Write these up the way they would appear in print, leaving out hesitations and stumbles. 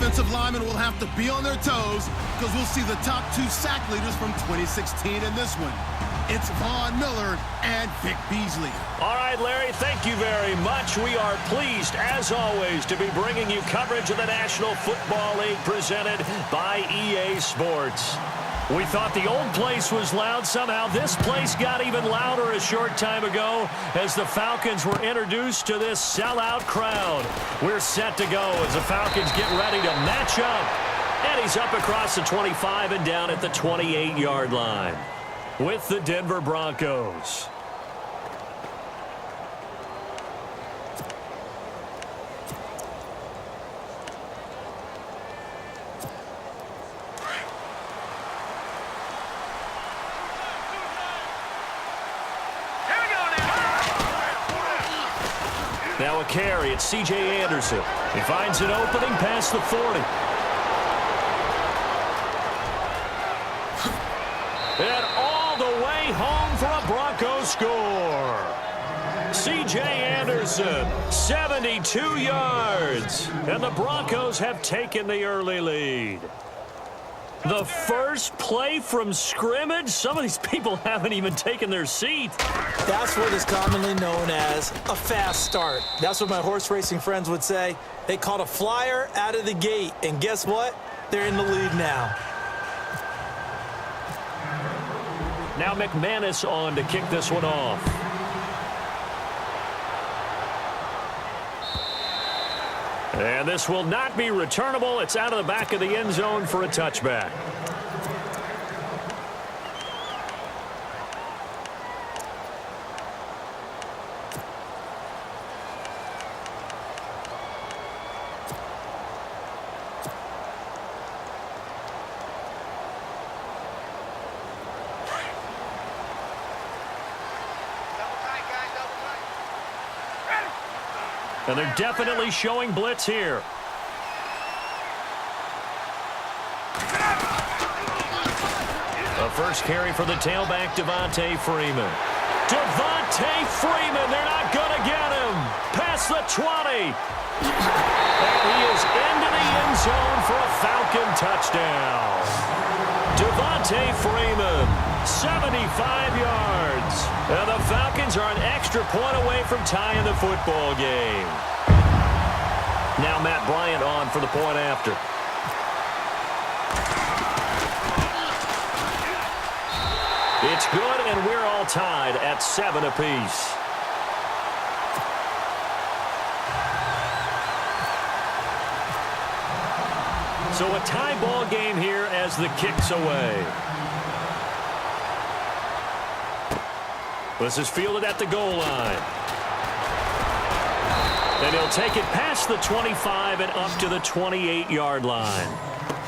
defensive linemen will have to be on their toes because we'll see the top two sack leaders from 2016 in this one. It's Von Miller and Vic Beasley. All right, Larry, thank you very much. We are pleased, as always, to be bringing you coverage of the National Football League presented by EA Sports. We thought the old place was loud. Somehow this place got even louder a short time ago as the Falcons were introduced to this sellout crowd. We're set to go as the Falcons get ready to match up. And he's up across the 25 and down at the 28-yard line with the Denver Broncos. Now a carry, it's C.J. Anderson. He finds an opening past the 40. And all the way home for a Broncos score. C.J. Anderson, 72 yards. And the Broncos have taken the early lead. The first play from scrimmage? Some of these people haven't even taken their seat. That's what is commonly known as a fast start. That's what my horse racing friends would say. They caught a flyer out of the gate, and guess what? They're in the lead now. Now McManus on to kick this one off. And this will not be returnable. It's out of the back of the end zone for a touchback. And they're definitely showing blitz here. A first carry for the tailback, Devonta Freeman. Devonta Freeman, they're not going to get him. Past the 20. And he is into the end zone for a Falcon touchdown. Devonta Freeman, 75 yards. And the Falcons are an extra point away from tying the football game. Now Matt Bryant on for the point after. It's good, and we're all tied at 7 apiece. So a tie ball game here as the kick's away. This is fielded at the goal line. And he'll take it past the 25 and up to the 28-yard line.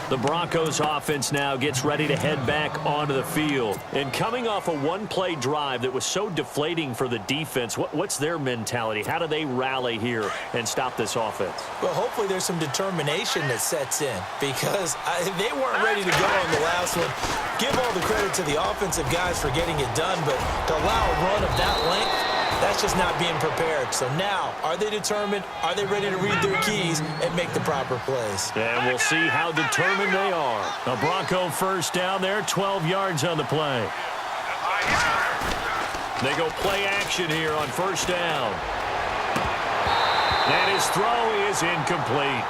The Broncos offense now gets ready to head back onto the field. And coming off a one-play drive that was so deflating for the defense, what's their mentality? How do they rally here and stop this offense? Well, hopefully there's some determination that sets in because they weren't ready to go on the last one. Give all the credit to the offensive guys for getting it done, but to allow a run of that length, that's just not being prepared. So now, are they determined? Are they ready to read their keys and make the proper plays? And we'll see how determined they are. A Bronco first down there, 12 yards on the play. They go play action here on first down. And his throw is incomplete.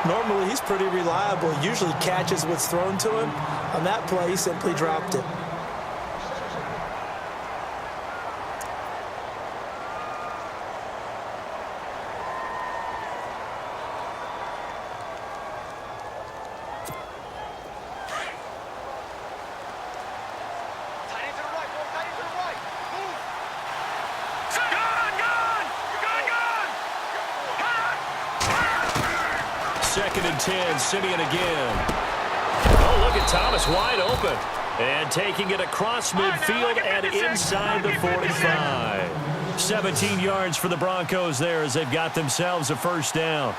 Normally, he's pretty reliable. He usually catches what's thrown to him. On that play, he simply dropped it. Second and 10, Simeon again. Oh, look at Thomas wide open. And taking it across midfield and inside the 45. 17 yards for the Broncos there as they've got themselves a first down.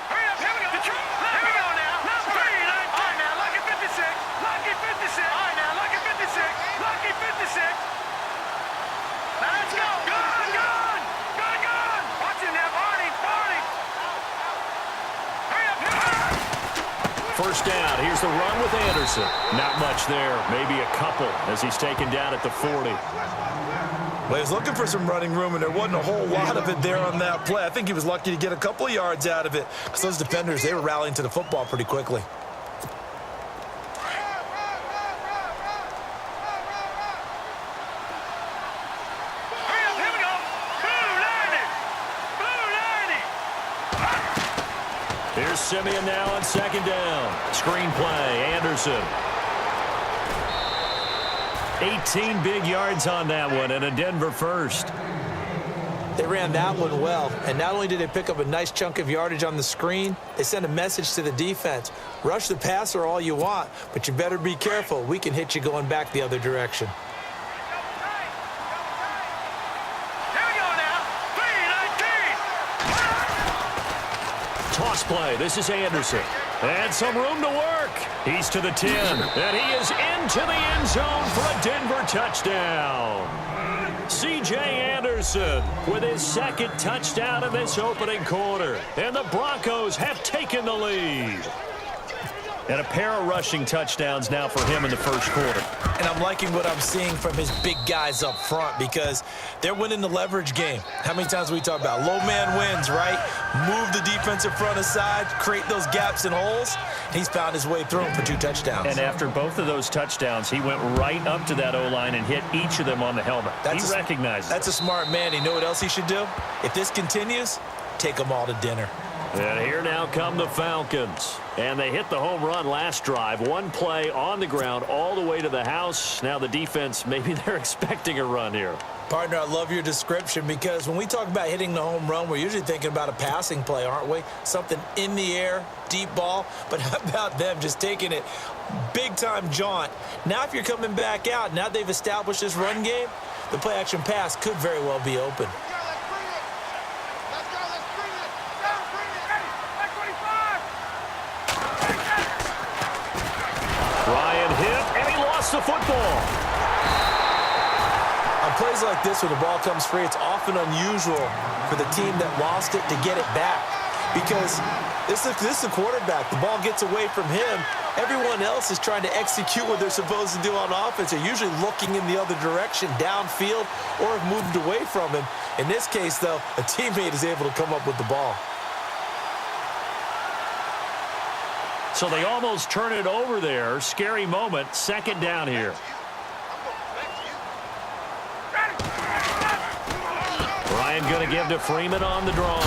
first down. Here's the run with Anderson. Not much there. Maybe a couple as he's taken down at the 40. Well, he was looking for some running room, and there wasn't a whole lot of it there on that play. I think he was lucky to get a couple of yards out of it because those defenders, they were rallying to the football pretty quickly. Here's Simeon now on second down. Screen play, Anderson. 18 big yards on that one and a Denver first. They ran that one well, and not only did they pick up a nice chunk of yardage on the screen, they sent a message to the defense. Rush the passer all you want, but you better be careful. We can hit you going back the other direction. Toss play. This is Anderson. And some room to work. He's to the 10. And he is into the end zone for a Denver touchdown. C.J. Anderson with his second touchdown in this opening quarter. And the Broncos have taken the lead. And a pair of rushing touchdowns now for him in the first quarter. And I'm liking what I'm seeing from his big guys up front because they're winning the leverage game. How many times we talk about low man wins, right? Move the defensive front aside, create those gaps and holes. He's found his way through them for 2 touchdowns. And after both of those touchdowns, he went right up to that O-line and hit each of them on the helmet. He recognized it. That's a smart man. You know what else he should do? If this continues, take them all to dinner. And here now come the Falcons. And they hit the home run last drive. One play on the ground all the way to the house. Now the defense, maybe they're expecting a run here. Partner, I love your description because when we talk about hitting the home run, we're usually thinking about a passing play, aren't we? Something in the air, deep ball. But how about them just taking it big-time jaunt? Now if you're coming back out, now they've established this run game, the play-action pass could very well be open. The football. On plays like this where the ball comes free, it's often unusual for the team that lost it to get it back because this is a quarterback. The ball gets away from him. Everyone else is trying to execute what they're supposed to do on offense. They're usually looking in the other direction, downfield, or have moved away from him. In this case, though, a teammate is able to come up with the ball. So they almost turn it over there. Scary moment. Second down here. Ryan going to give to Freeman on the draw.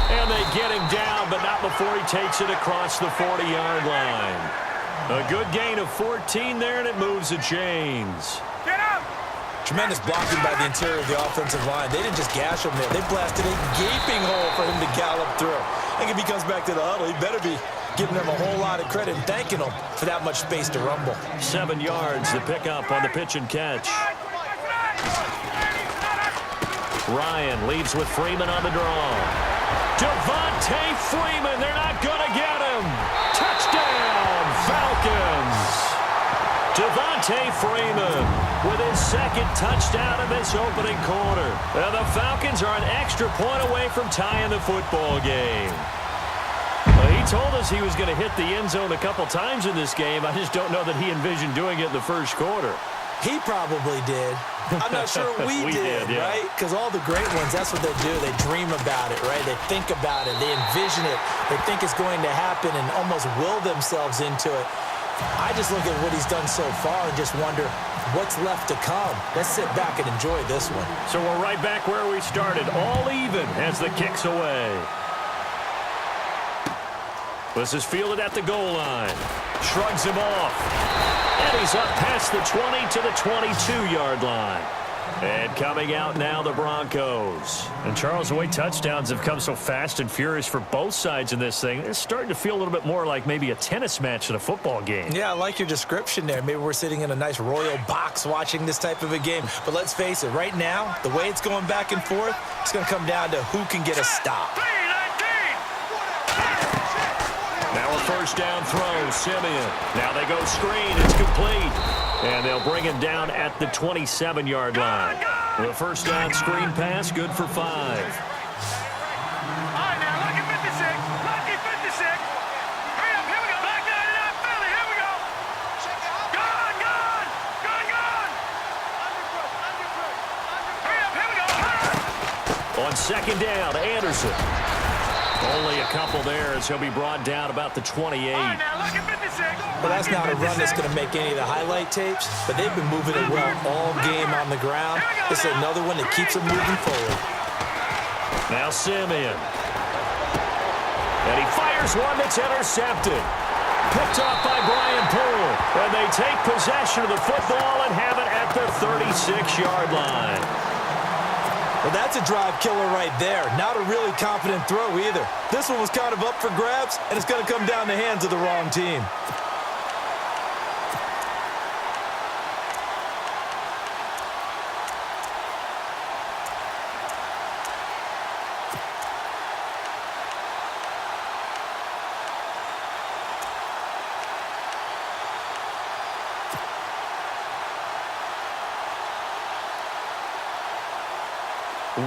And they get him down, but not before he takes it across the 40-yard line. A good gain of 14 there, and it moves the chains. Tremendous blocking by the interior of the offensive line. They didn't just gash him there. They blasted a gaping hole for him to gallop through. I think if he comes back to the huddle, he better be giving them a whole lot of credit and thanking them for that much space to rumble. 7 yards to pick up on the pitch and catch. Ryan leaves with Freeman on the draw. Devonta Freeman, they're not going to get him. Touchdown, Falcons. Devonta Freeman with his second touchdown in this opening quarter. And the Falcons are an extra point away from tying the football game. He told us he was going to hit the end zone a couple times in this game. I just don't know that he envisioned doing it in the first quarter. He probably did. I'm not sure we did, yeah. right? Because all the great ones, that's what they do. They dream about it, right? They think about it. They envision it. They think it's going to happen and almost will themselves into it. I just look at what he's done so far and just wonder what's left to come. Let's sit back and enjoy this one. So we're right back where we started, all even as the kick's away. This is fielded at the goal line. Shrugs him off. And he's up past the 20 to the 22-yard line. And coming out now, the Broncos. And Charles, the way touchdowns have come so fast and furious for both sides in this thing, it's starting to feel a little bit more like maybe a tennis match than a football game. Yeah, I like your description there. Maybe we're sitting in a nice royal box watching this type of a game. But let's face it, right now, the way it's going back and forth, it's going to come down to who can get a stop. Now a first down throw, Simeon. Now they go screen, it's complete. And they'll bring him down at the 27-yard line. The first down screen pass, good for 5. All right, now, lucky 56. Lucky 56. Hurry up, here we go. Back on second down. Anderson. Only a couple there as he'll be brought down about the 28. Well, that's not a run that's going to make any of the highlight tapes, but they've been moving it well all game on the ground. This is another one that keeps them moving forward. Now Simeon. And he fires one that's intercepted. Picked off by Brian Poole. And they take possession of the football and have it at the 36-yard line. Well, that's a drive killer right there. Not a really confident throw either. This one was kind of up for grabs, and it's going to come down the hands of the wrong team.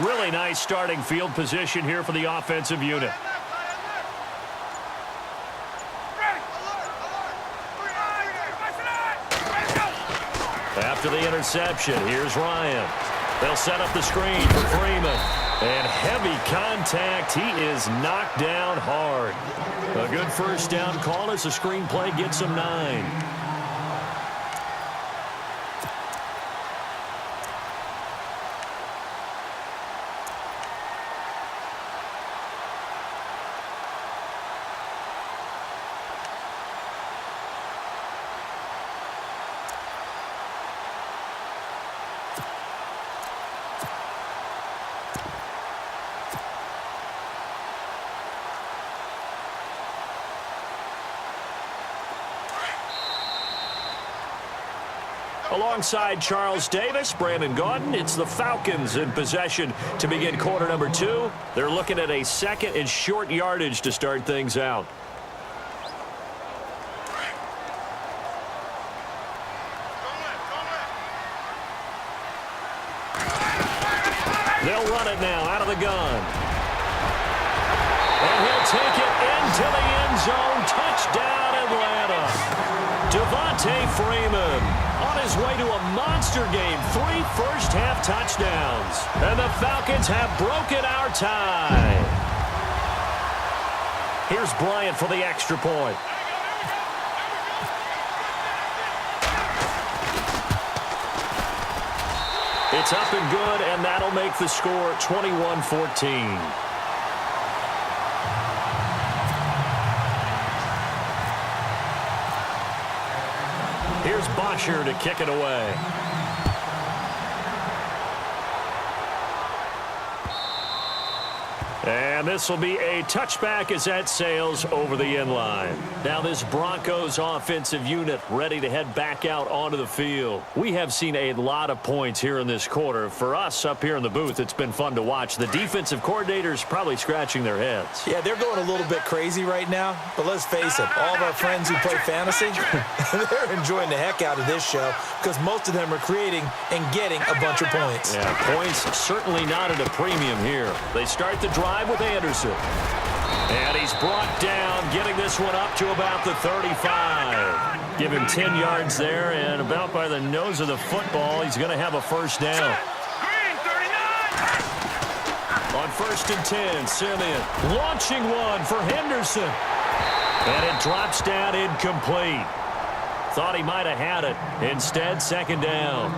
Really nice starting field position here for the offensive unit. After the interception, here's Ryan. They'll set up the screen for Freeman. And heavy contact. He is knocked down hard. A good first down call as the screenplay gets him 9. Alongside Charles Davis, Brandon Gaudin, it's the Falcons in possession to begin quarter number 2. They're looking at a second and short yardage to start things out. They'll run it now out of the gun. And he'll take it into the end zone. Touchdown, Atlanta. Devonta Freeman on his way to a monster game. 3 first-half touchdowns. And the Falcons have broken our tie. Here's Bryant for the extra point. It's up and good, and that'll make the score 21-14. Here's Bosher to kick it away. And this will be a touchback as that sails over the end line. Now this Broncos offensive unit ready to head back out onto the field. We have seen a lot of points here in this quarter. For us up here in the booth, it's been fun to watch. The defensive coordinators probably scratching their heads. Yeah, they're going a little bit crazy right now. But let's face it, all of our friends who play fantasy, they're enjoying the heck out of this show because most of them are creating and getting a bunch of points. Yeah, points certainly not at a premium here. They start the drive with Anderson. And he's brought down, getting this one up to about the 35. Give him 10 yards there, and about by the nose of the football, he's going to have a first down. On 1st and 10, Simeon launching one for Henderson. And it drops down incomplete. Thought he might have had it. Instead, second down.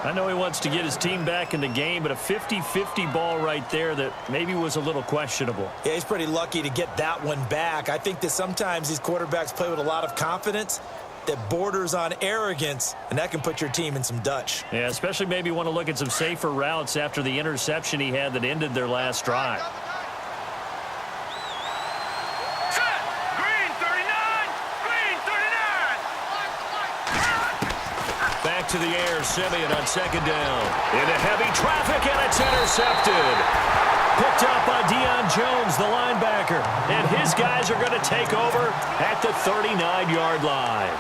I know he wants to get his team back in the game, but a 50-50 ball right there that maybe was a little questionable. Yeah, he's pretty lucky to get that one back. I think that sometimes these quarterbacks play with a lot of confidence that borders on arrogance, and that can put your team in some Dutch. Yeah, especially maybe want to look at some safer routes after the interception he had that ended their last drive. To the air, Simeon on second down. Into heavy traffic, and it's intercepted. Picked up by Deion Jones, the linebacker. And his guys are going to take over at the 39-yard line.